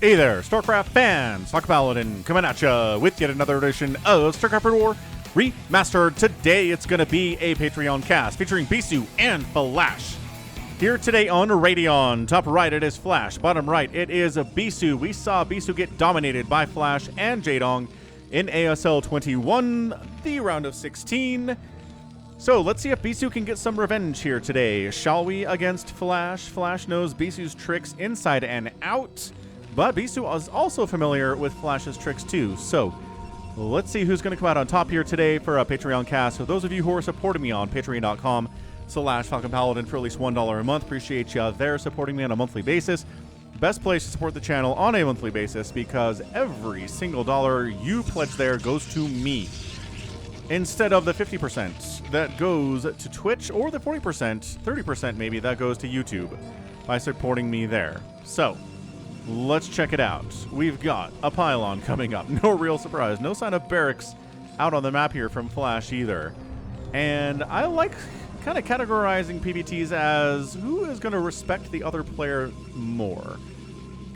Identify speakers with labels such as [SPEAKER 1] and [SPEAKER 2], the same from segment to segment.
[SPEAKER 1] Hey there, StarCraft fans! Paladin coming at ya with yet another edition of StarCraft War Remastered. Today it's going to be a Patreon cast featuring BISU and Flash. Here today on Radeon, top right it is Flash, bottom right it is BISU. We saw BISU get dominated by Flash and Jaedong in ASL 21, the round of 16. So let's see if BISU can get some revenge here today. Shall we against Flash? Flash knows BISU's tricks inside and out. But BISU is also familiar with Flash's tricks too. So let's see who's going to come out on top here today for a Patreon cast. So those of you who are supporting me on patreon.com/Falcon Paladin for at least $1 a month, appreciate you there supporting me on a monthly basis. Best place to support the channel on a monthly basis because every single dollar you pledge there goes to me instead of the 50% that goes to Twitch or the 40%, 30% maybe that goes to YouTube by supporting me there. So let's check it out. We've got a pylon coming up. No real surprise. No sign of barracks out on the map here from Flash either. And I like kind of categorizing PvTs as who is going to respect the other player more,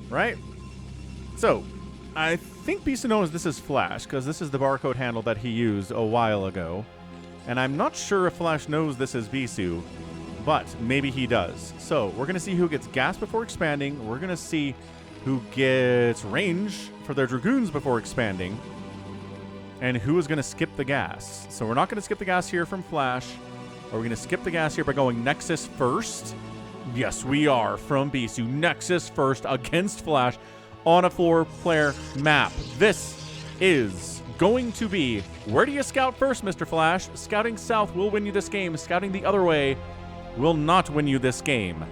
[SPEAKER 1] right? So I think BISU knows this is Flash because this is the barcode handle that he used a while ago. And I'm not sure if Flash knows this is BISU, but maybe he does. So we're going to see who gets gas before expanding. We're going to see who gets range for their Dragoons before expanding, and who is going to skip the gas. So we're not going to skip the gas here from Flash. Are we going to skip the gas here by going Nexus first? Yes, we are from BISU. Nexus first against Flash on a 4-player map. This is going to be, where do you scout first, Mr. Flash? Scouting south will win you this game. Scouting the other way will not win you this game.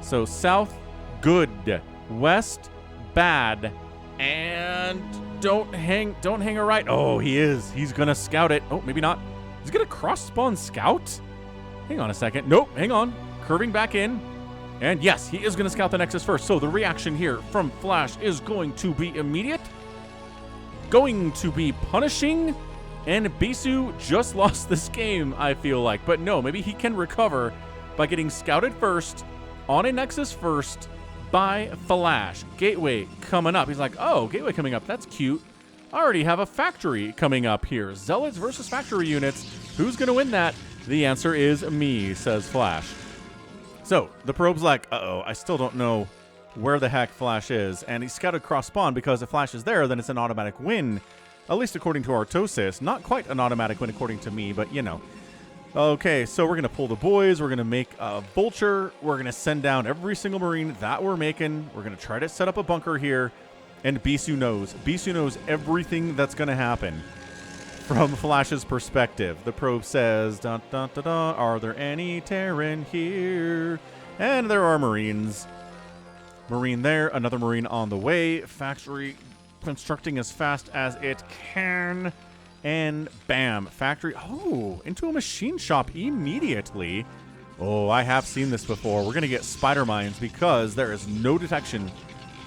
[SPEAKER 1] So south, good. West, bad. And don't hang a right. Oh, he is. He's gonna scout it. Oh, maybe not. He's gonna cross spawn scout? Hang on a second. Nope, hang on. Curving back in. And yes, he is gonna scout the Nexus first. So the reaction here from Flash is going to be immediate. Going to be punishing. And BISU just lost this game, I feel like. But no, maybe he can recover by getting scouted first on a Nexus first by Flash. Gateway coming up. He's like, oh, gateway coming up. That's cute. I already have a factory coming up here. Zealots versus factory units. Who's going to win that? The answer is me, says Flash. So the probe's like, uh-oh, I still don't know where the heck Flash is. And he scouted cross spawn because if Flash is there, then it's an automatic win. At least according to Artosis. Not quite an automatic win according to me, but you know. Okay, so we're going to pull the boys. We're going to make a vulture. We're going to send down every single Marine that we're making. We're going to try to set up a bunker here. And BISU knows. BISU knows everything that's going to happen from Flash's perspective. The probe says, dun, dun, dun, dun, are there any Terran here? And there are Marines. Marine there. Another Marine on the way. Factory constructing as fast as it can. And bam, factory, oh, into a machine shop immediately. Oh, I have seen this before. We're going to get spider mines because there is no detection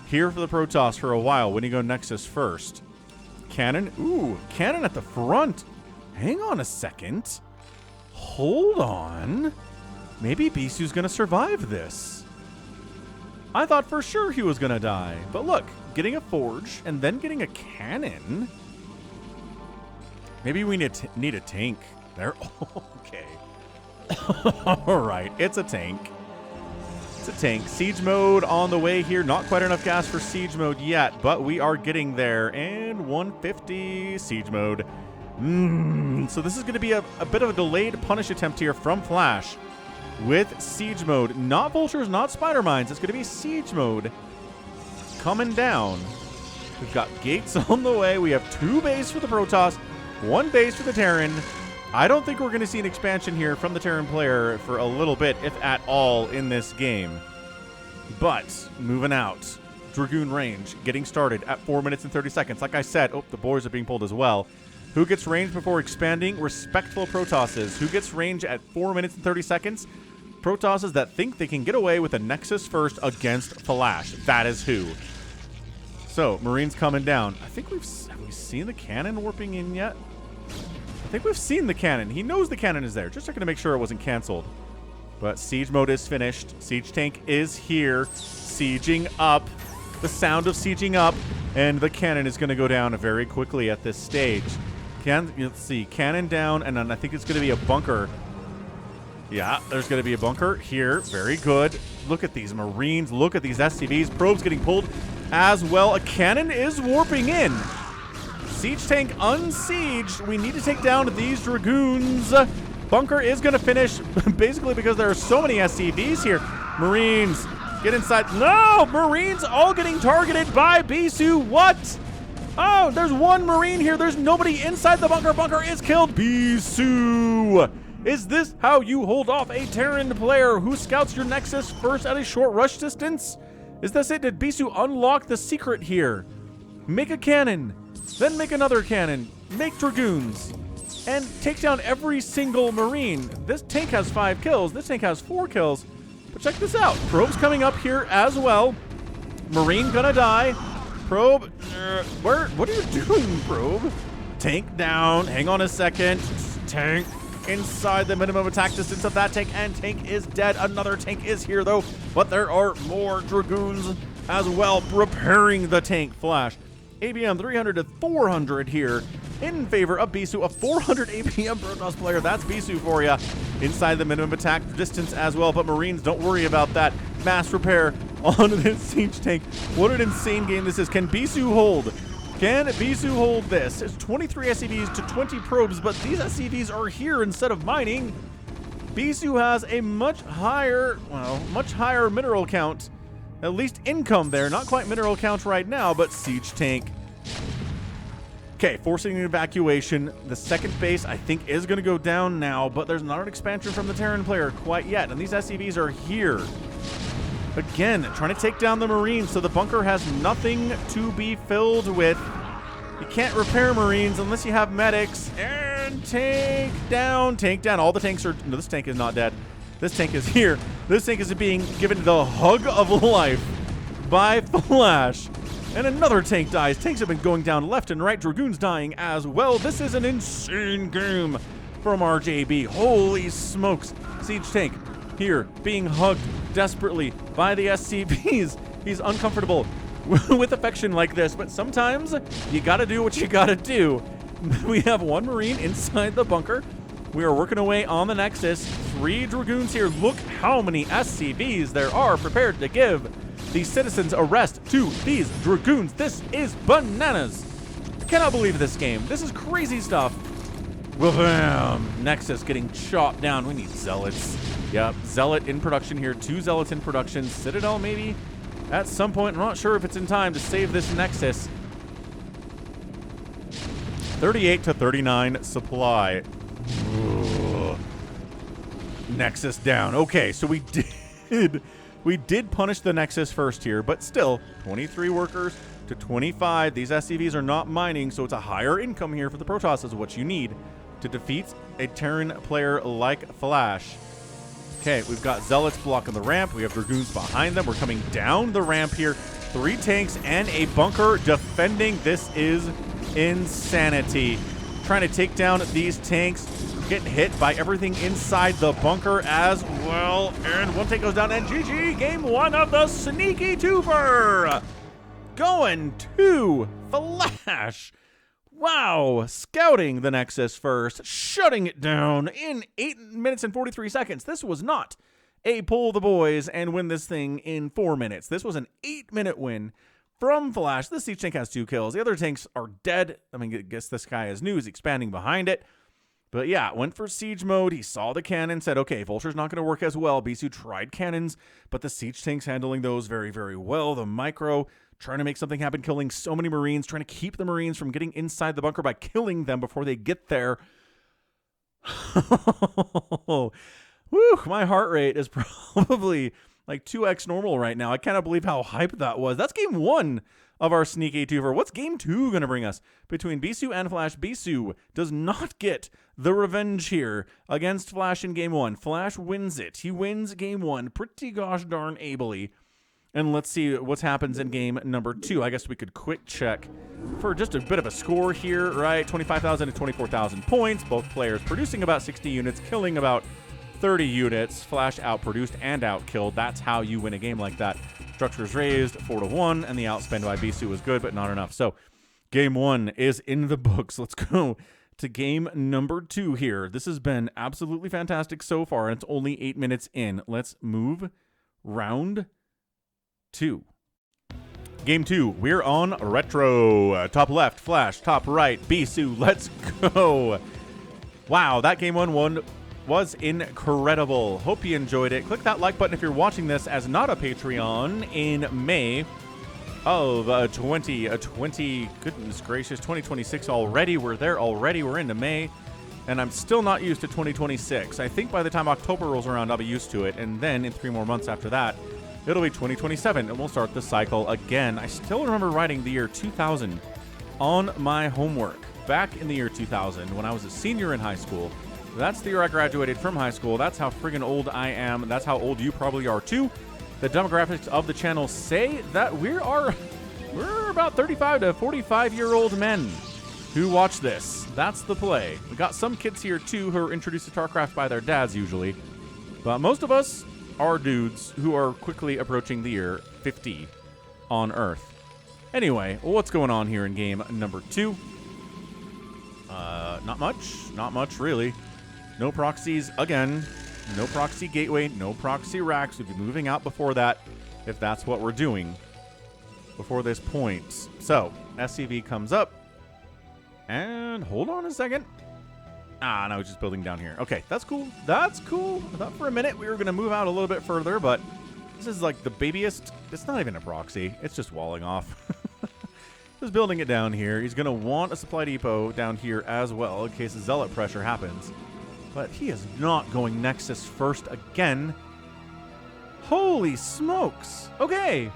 [SPEAKER 1] here for the Protoss for a while when you go Nexus first. Cannon, ooh, cannon at the front. Hang on a second. Hold on. Maybe BISU's going to survive this. I thought for sure he was going to die. But look, getting a forge and then getting a cannon. Maybe we need a tank there. Okay. All right. It's a tank. It's a tank. Siege mode on the way here. Not quite enough gas for siege mode yet, but we are getting there. And 150 siege mode. So this is going to be a bit of a delayed punish attempt here from Flash with siege mode. Not vultures, not spider mines. It's going to be siege mode coming down. We've got gates on the way. We have 2 bays for the Protoss. 1 base for the Terran. I don't think we're going to see an expansion here from the Terran player for a little bit, if at all, in this game. But, moving out. Dragoon range, getting started at 4 minutes and 30 seconds. Like I said, oh, the boys are being pulled as well. Who gets range before expanding? Respectful Protosses. Who gets range at 4 minutes and 30 seconds? Protosses that think they can get away with a Nexus first against Flash. That is who. So, Marines coming down. I think have we seen the cannon warping in yet? I think we've seen the cannon. He knows the cannon is there. Just checking to make sure it wasn't canceled. But siege mode is finished. Siege tank is here. Sieging up. the sound of sieging up, and the cannon is going to go down very quickly at this stage. Let's see, cannon down, and then I think it's going to be a bunker. Yeah, there's going to be a bunker here. Very good. Look at these Marines. Look at these SCVs. Probes getting pulled as well. A cannon is warping in. Siege tank unsieged. We need to take down these Dragoons. Bunker is going to finish basically because there are so many SCVs here. Marines, get inside. No! Marines all getting targeted by BISU. What? Oh, there's one Marine here. There's nobody inside the bunker. Bunker is killed. BISU. Is this how you hold off a Terran player who scouts your Nexus first at a short rush distance? Is this it? Did BISU unlock the secret here? Make a cannon, then make another cannon, make Dragoons, and take down every single Marine. This tank has 5 kills. This tank has 4 kills. But check this out. Probe's coming up here as well. Marine gonna die. Probe, what are you doing, Probe? Tank down. Hang on a second. Tank inside the minimum attack distance of that tank, and tank is dead. Another tank is here, though, but there are more Dragoons as well preparing the tank. Flash. ABM 300 to 400 here in favor of BISU, a 400 ABM Protoss player. That's BISU for you. Inside the minimum attack distance as well, but Marines, don't worry about that. Mass repair on this siege tank. What an insane game this is. Can BISU hold? Can BISU hold this? It's 23 SCVs to 20 probes, but these SCVs are here instead of mining. BISU has a much higher mineral count. At least income there. Not quite mineral count right now, but siege tank. Okay, forcing an evacuation. The second base, I think, is going to go down now, but there's not an expansion from the Terran player quite yet, and these SCVs are here. Again, trying to take down the Marines, so the bunker has nothing to be filled with. You can't repair Marines unless you have medics. And tank down. Tank down. All the tanks are... No, this tank is not dead. This tank is here. This tank is being given the hug of life by Flash. And another tank dies. Tanks have been going down left and right. Dragoons dying as well. This is an insane game from RJB. Holy smokes. Siege tank here being hugged desperately by the SCVs. He's uncomfortable with affection like this, but sometimes you gotta do what you gotta do. We have one Marine inside the bunker. We are working away on the Nexus. 3 Dragoons here. Look how many SCVs there are prepared to give the citizens a rest to these Dragoons. This is bananas. I cannot believe this game. This is crazy stuff. Bam! Nexus getting chopped down. We need Zealots. Yep, Zealot in production here. 2 Zealots in production. Citadel maybe at some point. I'm not sure if it's in time to save this Nexus. 38 to 39 supply. Ugh. Nexus down. Okay, so we did punish the Nexus first here, but still 23 workers to 25. These SCVs are not mining, so it's a higher income here for the Protoss is what you need to defeat a Terran player like Flash. Okay, we've got Zealots blocking the ramp. We have Dragoons behind them. We're coming down the ramp here. 3 tanks and a bunker defending. This is insanity. Trying to take down these tanks, getting hit by everything inside the bunker as well. And one tank goes down, and GG, game 1 of the sneaky twofer. Going to Flash. Wow, scouting the Nexus first, shutting it down in 8 minutes and 43 seconds. This was not a pull the boys and win this thing in 4 minutes. This was an 8-minute win from Flash. This siege tank has 2 kills. The other tanks are dead. I mean, I guess this guy is new. He's expanding behind it. But yeah, went for siege mode. He saw the cannon, said, okay, Vulture's not going to work as well. BISU tried cannons, but the siege tank's handling those very, very well. The micro trying to make something happen, killing so many Marines, trying to keep the Marines from getting inside the bunker by killing them before they get there. Woo, my heart rate is probably like 2x normal right now. I cannot believe how hyped that was. That's game 1 of our sneaky twofer. What's game 2 going to bring us? Between BISU and Flash, BISU does not get the revenge here against Flash in game 1. Flash wins it. He wins game 1 pretty gosh darn ably. And let's see what happens in game number 2. I guess we could quick check for just a bit of a score here, right? 25,000 to 24,000 points. Both players producing about 60 units, killing about 30 units. Flash outproduced and outkilled. That's how you win a game like that. Structures raised 4-1, and the outspend by BISU was good, but not enough. So game 1 is in the books. Let's go to game number 2 here. This has been absolutely fantastic so far, and it's only 8 minutes in. Let's move round 2. Game 2, we're on retro. Top left, Flash. Top right, BISU. Let's go. Wow, that game 1 was incredible. Hope you enjoyed it. Click that like button if you're watching this as not a Patreon in May of 2020. Goodness gracious, 2026 already. We're there already. We're into May, and I'm still not used to 2026. I think by the time October rolls around, I'll be used to it, and then in 3 more months after that, it'll be 2027, and we'll start the cycle again. I still remember writing the year 2000 on my homework back in the year 2000 when I was a senior in high school. That's the year I graduated from high school. That's how friggin' old I am. That's how old you probably are too. The demographics of the channel say that we're about 35 to 45-year-old men who watch this. That's the play. We got some kids here too who are introduced to StarCraft by their dads usually, but most of us are dudes who are quickly approaching the year 50 on Earth. Anyway, what's going on here in game number 2? Not much really. No proxies again. No proxy gateway, no proxy racks. We'd be moving out before that if that's what we're doing before this point. So, SCV comes up. And hold on a second. No, just building down here. Okay, that's cool. That's cool. I thought for a minute we were going to move out a little bit further, but this is like the babiest. It's not even a proxy. It's just walling off. Just building it down here. He's going to want a supply depot down here as well in case Zealot pressure happens. But he is not going Nexus first again. Holy smokes. Okay.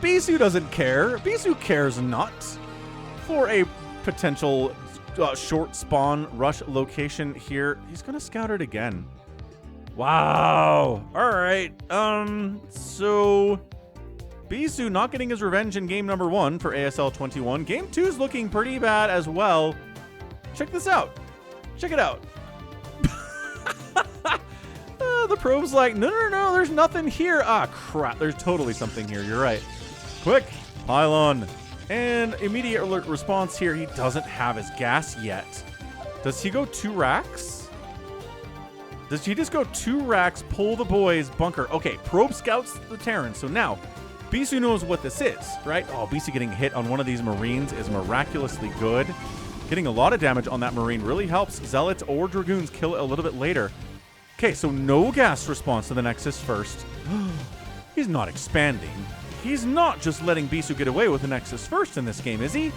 [SPEAKER 1] BISU doesn't care. BISU cares not for a potential short spawn rush location here. He's going to scout it again. Wow. All right. So BISU not getting his revenge in game number 1 for ASL 21. Game 2 is looking pretty bad as well. Check this out. Check it out. The probe's like, no, there's nothing here. Ah, crap. There's totally something here. You're right. Quick, pylon. And immediate alert response here. He doesn't have his gas yet. Does he go 2 racks? Does he just go 2 racks, pull the boys, bunker? Okay, probe scouts the Terran. So now, BISU knows what this is, right? Oh, BISU getting hit on one of these Marines is miraculously good. Getting a lot of damage on that Marine really helps Zealots or Dragoons kill it a little bit later. Okay, so no gas response to the Nexus first. He's not expanding. He's not just letting BISU get away with the Nexus first in this game, is he?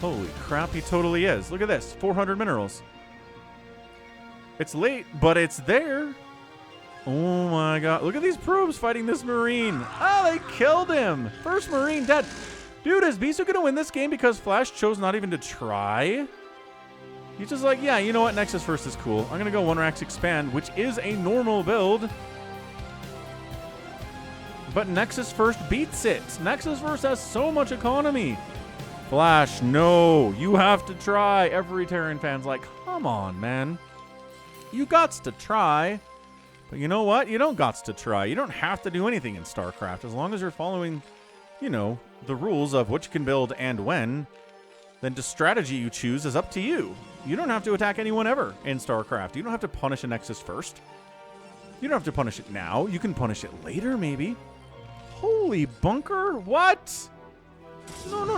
[SPEAKER 1] Holy crap, he totally is. Look at this, 400 minerals. It's late, but it's there. Oh my god, look at these probes fighting this Marine. Oh, they killed him. First Marine dead. Dude, is BISU gonna win this game because Flash chose not even to try? He's just like, yeah, you know what, Nexus first is cool. I'm gonna go 1 racks expand, which is a normal build. But Nexus first beats it. Nexus first has so much economy. Flash, no, you have to try. Every Terran fan's like, come on, man. You gots to try. But you know what? You don't gots to try. You don't have to do anything in StarCraft. As long as you're following, you know, the rules of what you can build and when, then the strategy you choose is up to you. You don't have to attack anyone ever in StarCraft. You don't have to punish a Nexus first. You don't have to punish it now. You can punish it later, maybe. Holy bunker? What? No. No.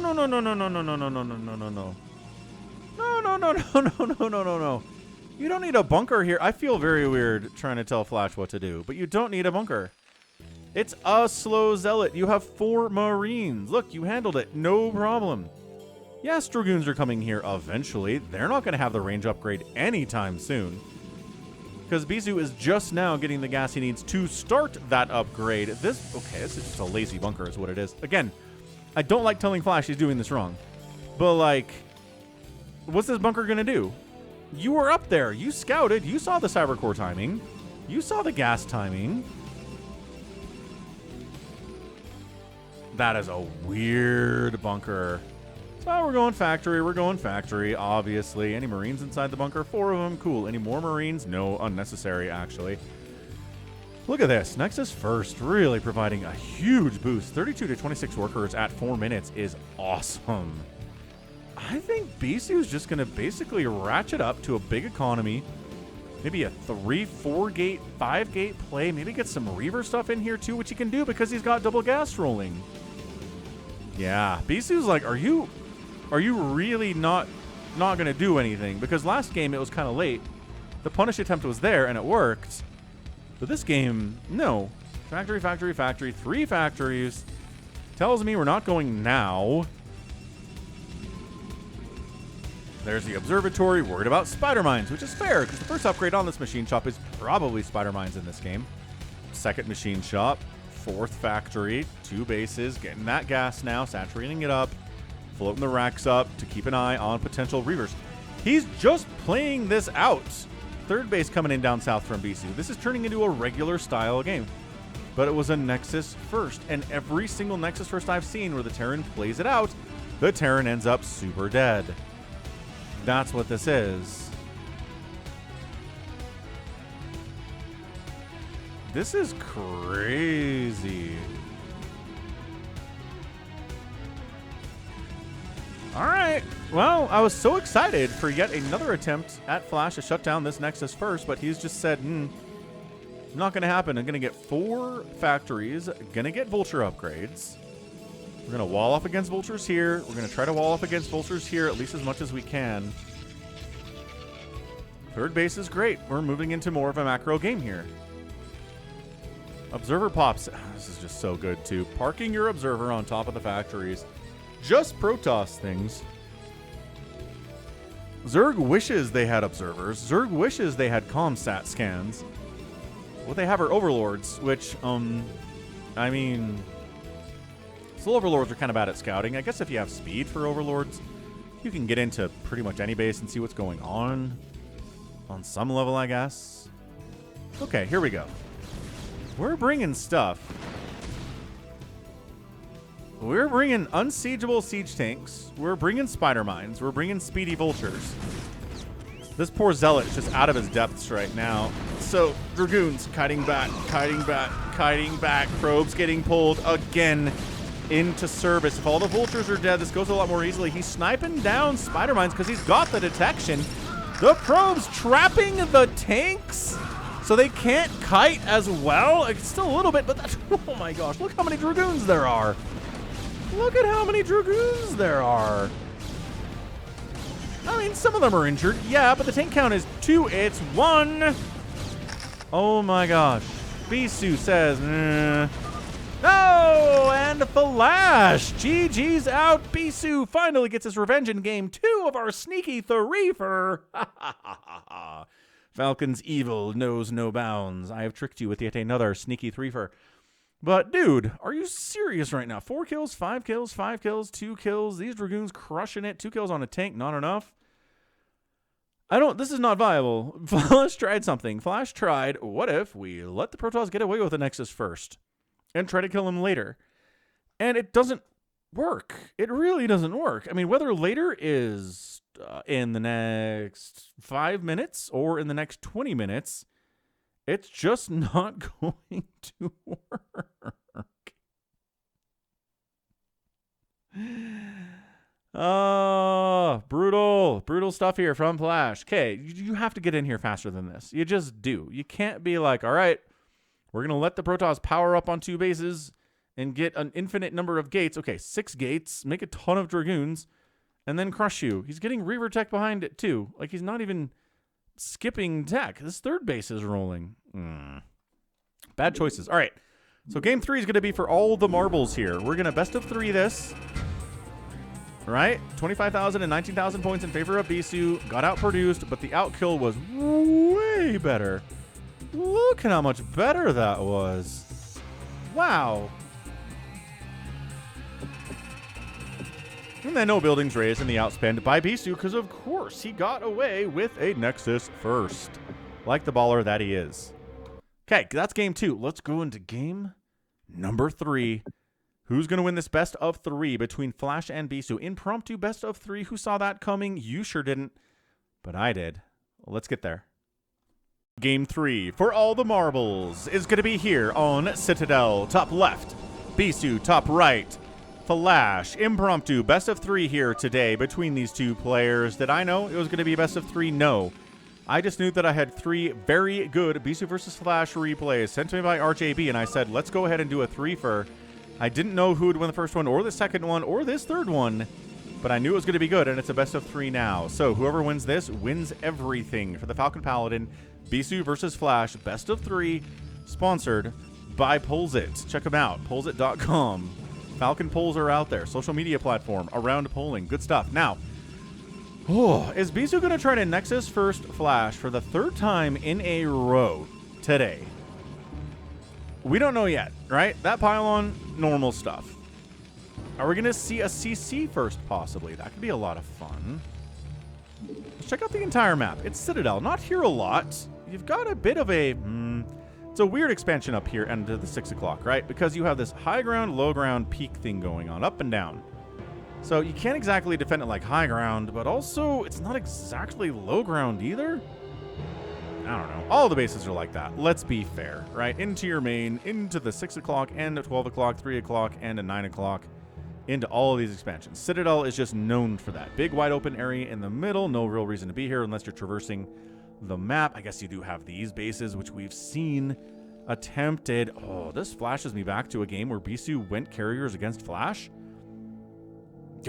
[SPEAKER 1] You don't need a bunker here. I feel very weird trying to tell Flash what to do, but you don't need a bunker. It's a slow Zealot. You have 4 Marines. Look, you handled it. No problem. Yes, Dragoons are coming here eventually. They're not going to have the range upgrade anytime soon, because BISU is just now getting the gas he needs to start that upgrade. This is just a lazy bunker is what it is. Again, I don't like telling Flash he's doing this wrong, but like, what's this bunker going to do? You were up there. You scouted. You saw the cyber core timing. You saw the gas timing. That is a weird bunker. So we're going factory. We're going factory, obviously. Any Marines inside the bunker? 4 of them. Cool. Any more Marines? No, unnecessary, actually. Look at this. Nexus first, really providing a huge boost. 32 to 26 workers at 4 minutes is awesome. I think BISU is just going to basically ratchet up to a big economy. Maybe a 3, 4 gate, 5 gate play. Maybe get some Reaver stuff in here too, which he can do because he's got double gas rolling. Yeah, BISU's like, are you really not going to do anything? Because last game it was kind of late. The punish attempt was there and it worked. But this game, no. Factory, factory, factory. 3 factories. Tells me we're not going now. There's the observatory. Worried about spider mines, which is fair because the first upgrade on this machine shop is probably spider mines in this game. Second machine shop. 4th factory. 2 bases. Getting that gas now. Saturating it up. Floating the racks up to keep an eye on potential Reavers. He's just playing this out. 3rd base coming in down south from BISU. This is turning into a regular style game. But it was a Nexus first. And every single Nexus first I've seen where the Terran plays it out, the Terran ends up super dead. That's what this is. This is crazy. All right. Well, I was so excited for yet another attempt at Flash to shut down this Nexus first, but he's just said, not going to happen. I'm going to get 4 factories, going to get Vulture upgrades. We're going to wall off against Vultures here. We're going to try to wall off against Vultures here at least as much as we can. 3rd base is great. We're moving into more of a macro game here. Observer pops. This is just so good, too. Parking your Observer on top of the factories. Just Protoss things. Zerg wishes they had Observers. Zerg wishes they had Comsat scans. What they have are Overlords, which, I mean... Still, Overlords are kind of bad at scouting. I guess if you have speed for Overlords, you can get into pretty much any base and see what's going on some level, I guess. Okay, here we go. We're bringing stuff. We're bringing unsiegeable siege tanks. We're bringing spider mines. We're bringing speedy vultures. This poor zealot is just out of his depths right now. So, Dragoons kiting back, kiting back, kiting back. Probes getting pulled again into service. If all the vultures are dead, this goes a lot more easily. He's sniping down spider mines because he's got the detection. The probes trapping the tanks so they can't kite as well. It's still a little bit, but that's, oh my gosh, look how many Dragoons there are. Look at how many Dragoons there are. I mean, some of them are injured, yeah, but the tank count is 2. It's 1. Oh my gosh. BISU says, no, and Flash. GG's out. BISU finally gets his revenge in game 2 of our sneaky threefer. Falcon's evil knows no bounds. I have tricked you with yet another sneaky threefer. But, dude, are you serious right now? 4 kills, 5 kills, 5 kills, 2 kills. These Dragoons crushing it. 2 kills on a tank, not enough. This is not viable. Flash tried something. Flash tried, what if we let the Protoss get away with the Nexus first and try to kill him later? And it doesn't work. It really doesn't work. I mean, whether later is in the next 5 minutes or in the next 20 minutes, it's just not going to work. Brutal stuff here from Flash. Okay, you have to get in here faster than this. You just do. You can't be like, all right, we're going to let the Protoss power up on 2 bases and get an infinite number of gates. Okay, 6 gates, make a ton of Dragoons, and then crush you. He's getting Reaver tech behind it too. Like, he's not even skipping tech. This 3rd base is rolling. Bad choices. All right, so game 3 is going to be for all the marbles here. We're going to best of 3 this. Right? 25,000 and 19,000 points in favor of BISU. Got outproduced, but the outkill was way better. Look at how much better that was. Wow. And then no buildings raised in the outspend by BISU because, of course, he got away with a Nexus first. Like the baller that he is. Okay, that's game 2. Let's go into game number 3. Who's going to win this best of 3 between Flash and BISU? Impromptu best of 3. Who saw that coming? You sure didn't, but I did. Let's get there. Game 3 for all the marbles is going to be here on Citadel. Top left, BISU, top right, Flash. Impromptu, best of 3 here today between these two players. Did I know it was going to be best of 3? No. I just knew that I had 3 very good BISU versus Flash replays sent to me by RJB, and I said, let's go ahead and do a 3-fer. I didn't know who would win the first one, or the second one, or this third one, but I knew it was going to be good, and it's a best of 3 now. So whoever wins this wins everything for the Falcon Paladin. BISU versus Flash, best of 3, sponsored by Polls.it. Check them out, polls.it.com. Falcon polls are out there. Social media platform around polling. Good stuff. Now, is BISU going to try to Nexus first Flash for the 3rd time in a row today? We don't know yet, right? That pylon, normal stuff. Are we going to see a CC first, possibly? That could be a lot of fun. Let's check out the entire map. It's Citadel. Not here a lot. You've got a bit of a... it's a weird expansion up here and to the 6 o'clock, right? Because you have this high ground, low ground, peak thing going on, up and down. So you can't exactly defend it like high ground, but also it's not exactly low ground either. I don't know. All the bases are like that. Let's be fair, right? Into your main, into the 6 o'clock, and a 12 o'clock, 3 o'clock, and a 9 o'clock, into all of these expansions. Citadel is just known for that. Big, wide open area in the middle. No real reason to be here unless you're traversing the map. I guess you do have these bases, which we've seen attempted. Oh, this flashes me back to a game where BISU went carriers against Flash.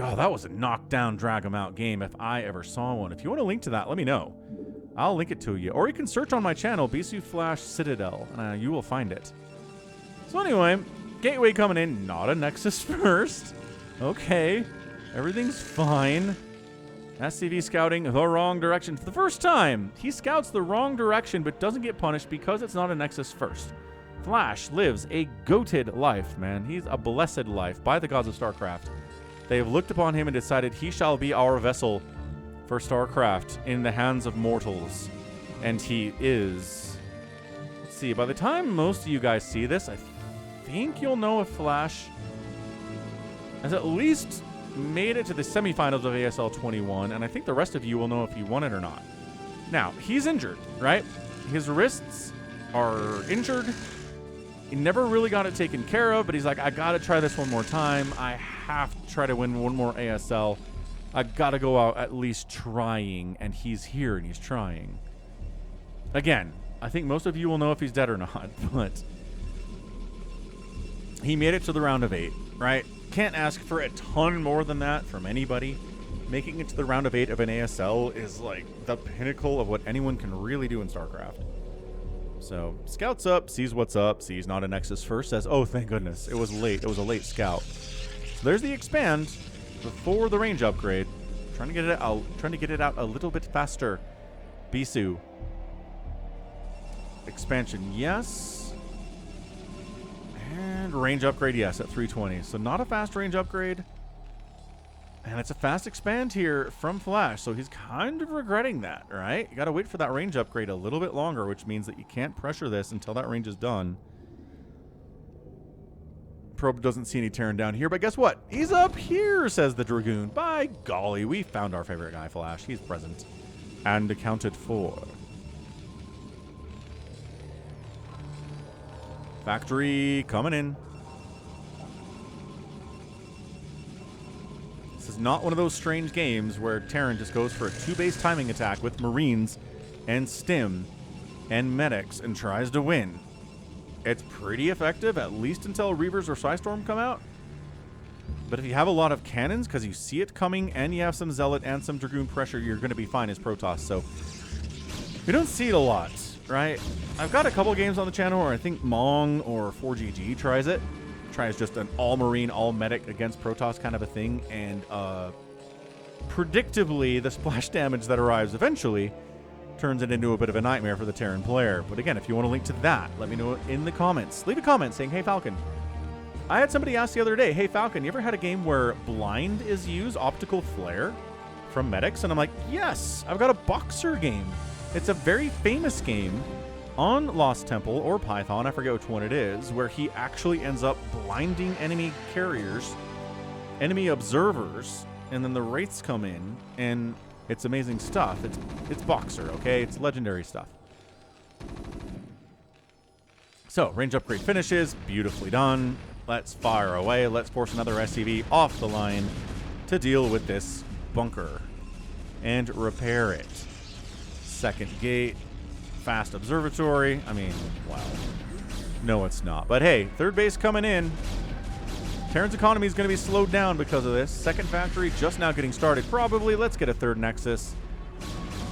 [SPEAKER 1] Oh, that was a knockdown, drag 'em out game if I ever saw one. If you want a link to that, let me know. I'll link it to you. Or you can search on my channel, BISU Flash Citadel, and you will find it. So anyway, Gateway coming in. Not a Nexus first. Okay. Everything's fine. SCV scouting the wrong direction for the first time. He scouts the wrong direction, but doesn't get punished because it's not a Nexus first. Flash lives a goated life, man. He's a blessed life by the gods of StarCraft. They have looked upon him and decided he shall be our vessel for StarCraft in the hands of mortals. And he is. Let's see, by the time most of you guys see this, I think you'll know if Flash has at least made it to the semifinals of ASL 21, and I think the rest of you will know if he won it or not. Now, he's injured, right? His wrists are injured. He never really got it taken care of, but he's like, I gotta try this one more time. I have to try to win one more ASL. I gotta go out at least trying, and he's here and he's trying. Again, I think most of you will know if he's dead or not, but he made it to the round of 8, right? Can't ask for a ton more than that from anybody. Making it to the round of 8 of an ASL is like the pinnacle of what anyone can really do in StarCraft. So, scouts up, sees what's up, sees not a Nexus first, says, oh, thank goodness, it was late. It was a late scout. So there's the expand before the range upgrade. Trying to get it out a little bit faster. BISU. Expansion, yes. And range upgrade, yes, at 320. So not a fast range upgrade. And it's a fast expand here from Flash, so he's kind of regretting that, right? You got to wait for that range upgrade a little bit longer, which means that you can't pressure this until that range is done. Probe doesn't see any Terran down here, but guess what? He's up here, says the Dragoon. By golly, we found our favorite guy, Flash. He's present and accounted for. Factory coming in. This is not one of those strange games where Terran just goes for a 2-base timing attack with Marines and Stim and Medics and tries to win. It's pretty effective, at least until Reavers or Psystorm come out. But if you have a lot of cannons, because you see it coming, and you have some Zealot and some Dragoon pressure, you're going to be fine as Protoss. So we don't see it a lot, right? I've got a couple games on the channel where I think Mong or 4GG tries it. Tries just an all-Marine, all-Medic against Protoss kind of a thing, and predictably, the splash damage that arrives eventually turns it into a bit of a nightmare for the Terran player. But again, if you want to link to that, let me know in the comments. Leave a comment saying, hey, Falcon. I had somebody ask the other day, hey, Falcon, you ever had a game where blind is used, optical flare, from Medics? And I'm like, yes, I've got a Boxer game. It's a very famous game on Lost Temple or Python, I forget which one it is, where he actually ends up blinding enemy carriers, enemy observers, and then the Wraiths come in, and it's amazing stuff. It's Boxer, okay? It's legendary stuff. So, range upgrade finishes. Beautifully done. Let's fire away. Let's force another SCV off the line to deal with this bunker and repair it. Second gate. Fast observatory. I mean, wow. No, it's not. But hey, third base coming in. Terran's economy is going to be slowed down because of this. Second factory just now getting started. Probably. Let's get a third nexus.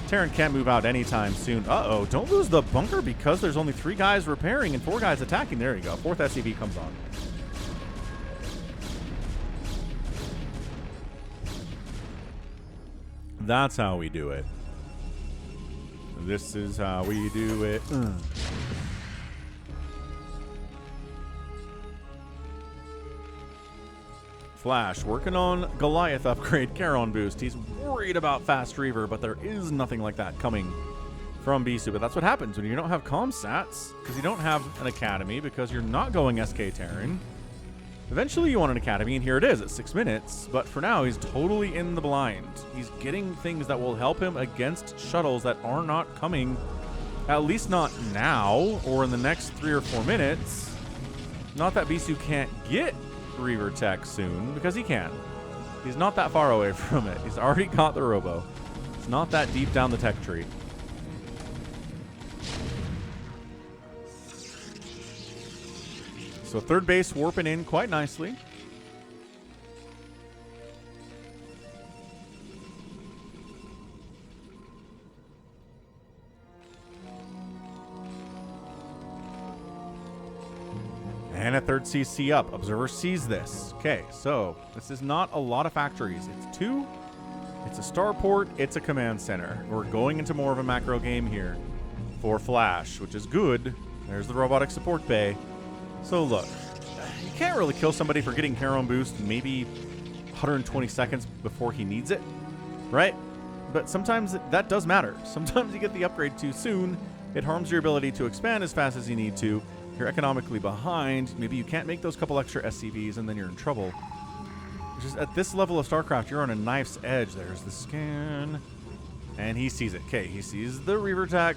[SPEAKER 1] Terran can't move out anytime soon. Uh-oh. Don't lose the bunker because there's only 3 guys repairing and 4 guys attacking. There you go. 4th SCV comes on. That's how we do it. This is how we do it. Flash working on Goliath upgrade, Charon boost. He's worried about fast Reaver, but there is nothing like that coming from BISU. But that's what happens when you don't have comm sats, because you don't have an academy, because you're not going SK Terran. Eventually you want an academy, and here it is at 6 minutes. But for now, he's totally in the blind. He's getting things that will help him against shuttles that are not coming, at least not now or in the next 3 or 4 minutes. Not that BISU can't get Reaver tech soon, because he can. He's not that far away from it. He's already got the robo. It's not that deep down the tech tree. So third base warping in quite nicely. And a third CC up. Observer sees this. Okay, so this is not a lot of factories. It's 2. It's a starport. It's a command center. We're going into more of a macro game here for Flash, which is good. There's the robotic support bay. So look, you can't really kill somebody for getting Charon boost maybe 120 seconds before he needs it, right? But sometimes that does matter. Sometimes you get the upgrade too soon. It harms your ability to expand as fast as you need to. You're economically behind. Maybe you can't make those couple extra SCVs, and then you're in trouble. Just at this level of StarCraft, you're on a knife's edge. There's the scan. And he sees it. Okay, he sees the Reaver tech.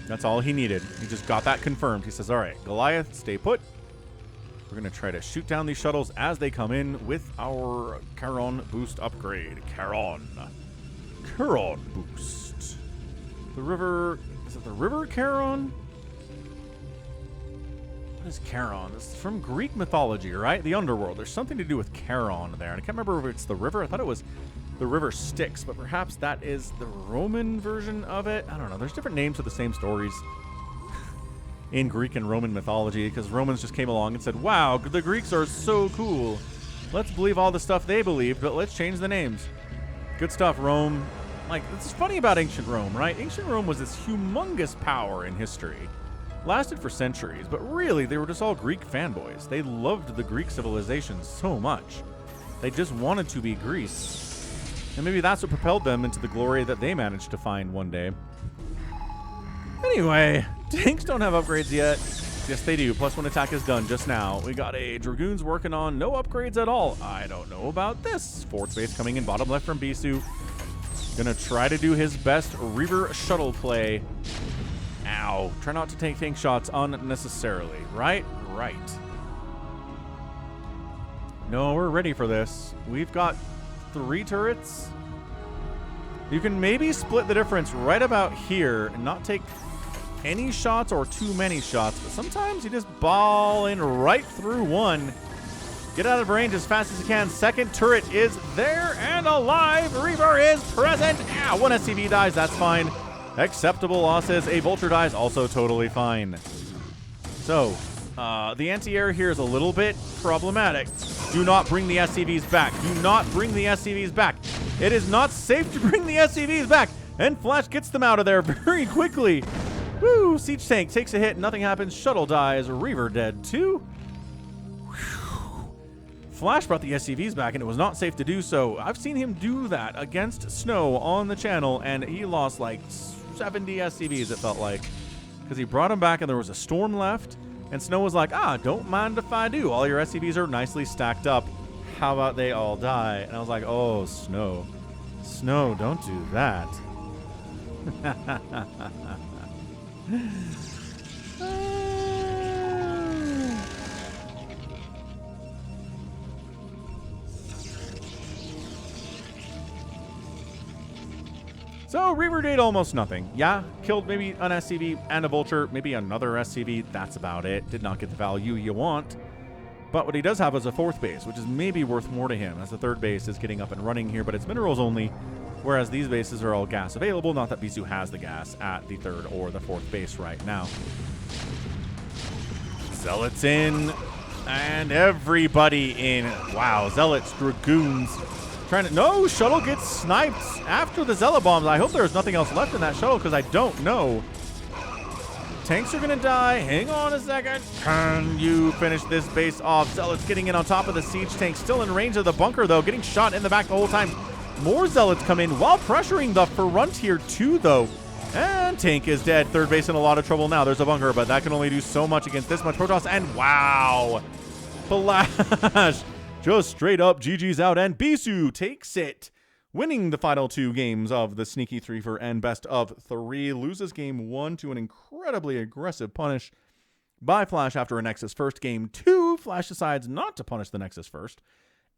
[SPEAKER 1] That's all he needed. He just got that confirmed. He says, all right, Goliath, stay put. We're going to try to shoot down these shuttles as they come in with our Charon boost upgrade. Charon boost. The river... Is it the river Charon? What is Charon? This is from Greek mythology, right? The underworld. There's something to do with Charon there. And I can't remember if it's the river. I thought it was the river Styx, but perhaps that is the Roman version of it. I don't know. There's different names for the same stories in Greek and Roman mythology, because Romans just came along and said, wow, the Greeks are so cool. Let's believe all the stuff they believed, but let's change the names. Good stuff, Rome. Like, it's funny about ancient Rome, right? Ancient Rome was this humongous power in history. Lasted for centuries, but really, they were just all Greek fanboys. They loved the Greek civilization so much. They just wanted to be Greece. And maybe that's what propelled them into the glory that they managed to find one day. Anyway, tanks don't have upgrades yet. Yes, they do. +1 attack is done just now. We got a Dragoons working on no upgrades at all. I don't know about this. Fourth base coming in bottom left from BISU. Gonna try to do his best Reaver shuttle play. Ow. Try not to take tank shots unnecessarily. Right? Right. No, we're ready for this. We've got 3 turrets. You can maybe split the difference right about here and not take any shots or too many shots, but sometimes you just ball in right through one. Get out of range as fast as you can. Second turret is there and alive. Reaver is present. Ah, 1 SCV dies. That's fine. Acceptable losses. A Vulture dies. Also totally fine. So, the anti-air here is a little bit problematic. Do not bring the SCVs back. Do not bring the SCVs back. It is not safe to bring the SCVs back. And Flash gets them out of there very quickly. Woo! Siege tank takes a hit. Nothing happens. Shuttle dies. Reaver dead too. Whew. Flash brought the SCVs back, and it was not safe to do so. I've seen him do that against Snow on the channel, and he lost like 70 SCVs, it felt like. Because he brought them back, and there was a storm left. And Snow was like, don't mind if I do. All your SCVs are nicely stacked up. How about they all die? And I was like, oh, Snow. Snow, don't do that. So Reaver did almost nothing. Yeah, killed maybe an SCV and a Vulture, maybe another SCV. That's about it. Did not get the value you want. But what he does have is a fourth base, which is maybe worth more to him, as the third base is getting up and running here, but it's minerals only, whereas these bases are all gas available. Not that BISU has the gas at the third or the fourth base right now. Zealots in, and everybody in. Wow, Zealots, Dragoons, trying to... No, shuttle gets sniped after the Zealot bombs. I hope there's nothing else left in that shuttle, because I don't know. Tanks are going to die. Hang on a second. Can you finish this base off? Zealots getting in on top of the siege tank. Still in range of the bunker, though. Getting shot in the back the whole time. More Zealots come in while pressuring the Frontier too, though. And tank is dead. Third base in a lot of trouble now. There's a bunker, but that can only do so much against this much Protoss. And wow. Flash. Just straight up GG's out. And BISU takes it, winning the final two games of the Sneaky 3 and best of 3. Loses game 1 to an incredibly aggressive punish by Flash after a Nexus first. Game 2, Flash decides not to punish the Nexus first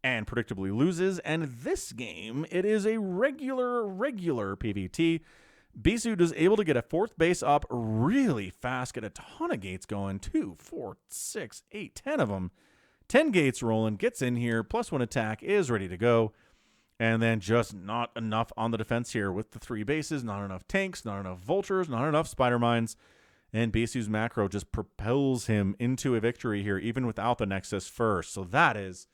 [SPEAKER 1] and predictably loses. And this game, it is a regular PVT. BISU is able to get a fourth base up really fast, get a ton of gates going. 2, 4, 6, 8, 10 of them. 10 gates rolling, gets in here, +1 attack, is ready to go. And then just not enough on the defense here with the 3 bases, not enough tanks, not enough vultures, not enough spider mines. And BISU's macro just propels him into a victory here, even without the Nexus first. So that is...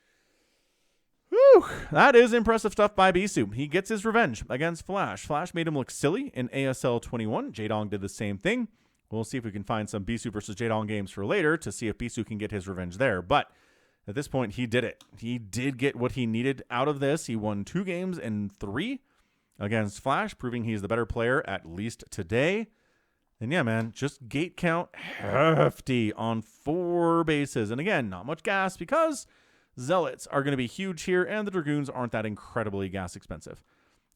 [SPEAKER 1] whew, that is impressive stuff by BISU. He gets his revenge against Flash. Flash made him look silly in ASL 21. Jaedong did the same thing. We'll see if we can find some BISU versus Jaedong games for later to see if BISU can get his revenge there. But at this point, he did it. He did get what he needed out of this. He won 2 games in 3 against Flash, proving he's the better player, at least today. And yeah, man, just gate count hefty on 4 bases. And again, not much gas because Zealots are going to be huge here, and the Dragoons aren't that incredibly gas expensive.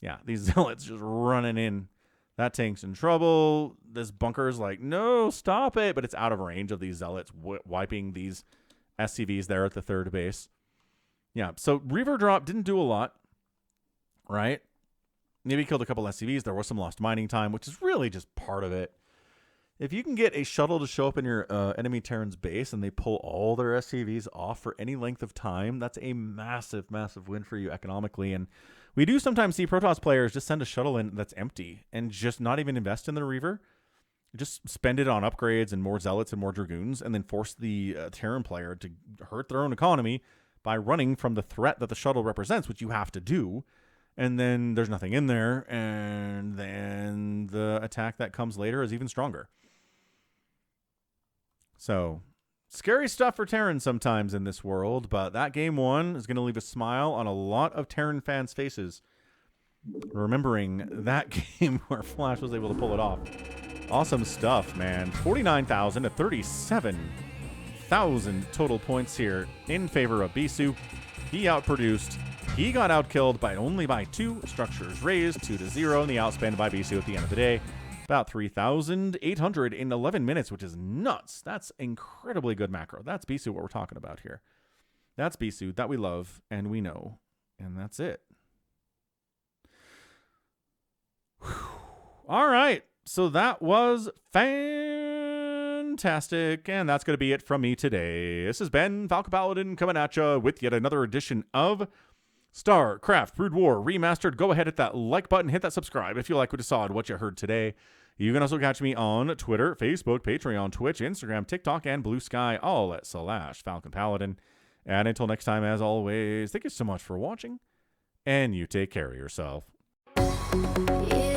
[SPEAKER 1] Yeah, these Zealots just running in. That tank's in trouble. This bunker's like, no, stop it. But it's out of range of these Zealots wiping these SCVs there at the third base. Yeah, so Reaver drop didn't do a lot, right? Maybe killed a couple SCVs. There was some lost mining time, which is really just part of it. If you can get a shuttle to show up in your enemy Terran's base and they pull all their SCVs off for any length of time, that's a massive, massive win for you economically. And we do sometimes see Protoss players just send a shuttle in that's empty and just not even invest in the Reaver. Just spend it on upgrades and more Zealots and more Dragoons, and then force the Terran player to hurt their own economy by running from the threat that the shuttle represents, which you have to do. And then there's nothing in there, and then the attack that comes later is even stronger. So, scary stuff for Terran sometimes in this world, but that game 1 is going to leave a smile on a lot of Terran fans' faces, remembering that game where Flash was able to pull it off. Awesome stuff, man. 49,000 to 37,000 total points here in favor of BISU. He outproduced. He got outkilled by only by 2. Structures raised 2-0, and the outspend by BISU at the end of the day. About 3,800 in 11 minutes, which is nuts. That's incredibly good macro. That's BISU, what we're talking about here. That's BISU that we love and we know. And that's it. Whew. All right. So that was fantastic, and that's going to be it from me today. This has been Falcon Paladin coming at you with yet another edition of StarCraft Brood War Remastered. Go ahead, hit that like button, hit that subscribe if you like what you saw and what you heard today. You can also catch me on Twitter, Facebook, Patreon, Twitch, Instagram, TikTok, and Blue Sky, all at /Falcon Paladin. And until next time, as always, thank you so much for watching, and you take care of yourself.
[SPEAKER 2] Yeah.